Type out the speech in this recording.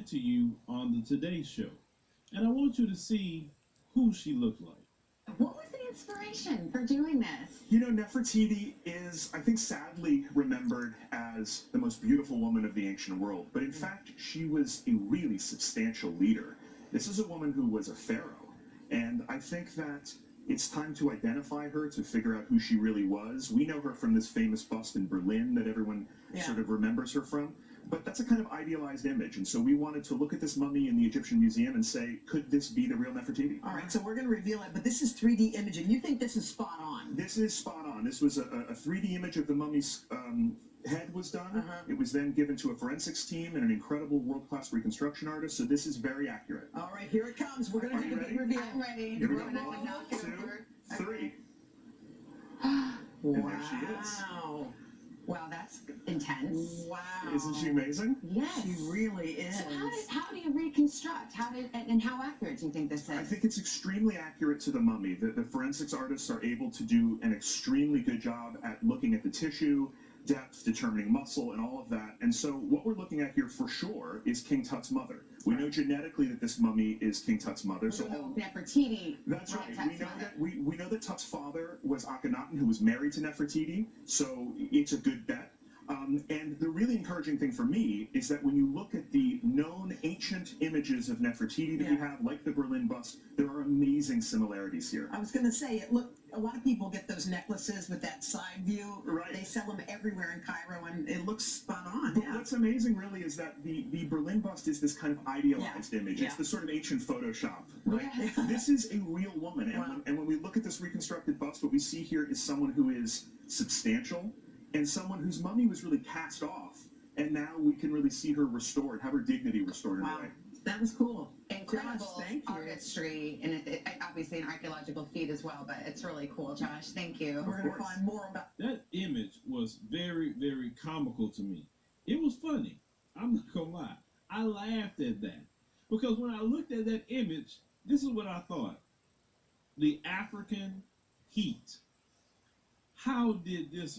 to you on the Today Show. And I want you to see who she looked like. What was the inspiration for doing this? You know, Nefertiti is, I think, sadly remembered as the most beautiful woman of the ancient world. But in fact, she was a really substantial leader. This is a woman who was a pharaoh. And I think that it's time to identify her, to figure out who she really was. We know her from this famous bust in Berlin that everyone sort of remembers her from. But that's a kind of idealized image. And so we wanted to look at this mummy in the Egyptian Museum and say, could this be the real Nefertiti? All right, so we're going to reveal it, but this is 3D imaging. You think this is spot on? This is spot on. This was a 3D image of the mummy's head was done. It was then given to a forensics team and an incredible world-class reconstruction artist. So this is very accurate. All right, here it comes. We're going to do the big reveal. I'm ready. Here we go. We're gonna have to knock it 1, 2, over. 3. Wow. And there she is. Wow, that's intense. Wow. Isn't she amazing? Yes. She really is. So how do you reconstruct? And how accurate do you think this is? I think it's extremely accurate to the mummy. The forensics artists are able to do an extremely good job at looking at the tissue, depth, determining muscle, and all of that. And so what we're looking at here for sure is King Tut's mother. We know genetically that this mummy is King Tut's mother. So Nefertiti. that's right. We know that Tut's father was Akhenaten, who was married to Nefertiti. So it's a good bet. And the really encouraging thing for me is that when you look at the known ancient images of Nefertiti that we have, like the Berlin bust, there are amazing similarities here. I was going to say, a lot of people get those necklaces with that side view. Right. They sell them everywhere in Cairo, and it looks spot on. But what's amazing, really, is that the Berlin bust is this kind of idealized image. It's the sort of ancient Photoshop, right? This is a real woman. And when we look at this reconstructed bust, what we see here is someone who is substantial, and someone whose mummy was really cast off, and now we can really see her restored, have her dignity restored in a way. That was cool. Incredible Josh, thank you. artistry, and obviously an archaeological feat as well, but it's really cool, Josh. Thank you. We're going to find more about That image was very, very comical to me. It was funny. I'm not going to lie. I laughed at that. Because when I looked at that image, this is what I thought. The African heat. How did this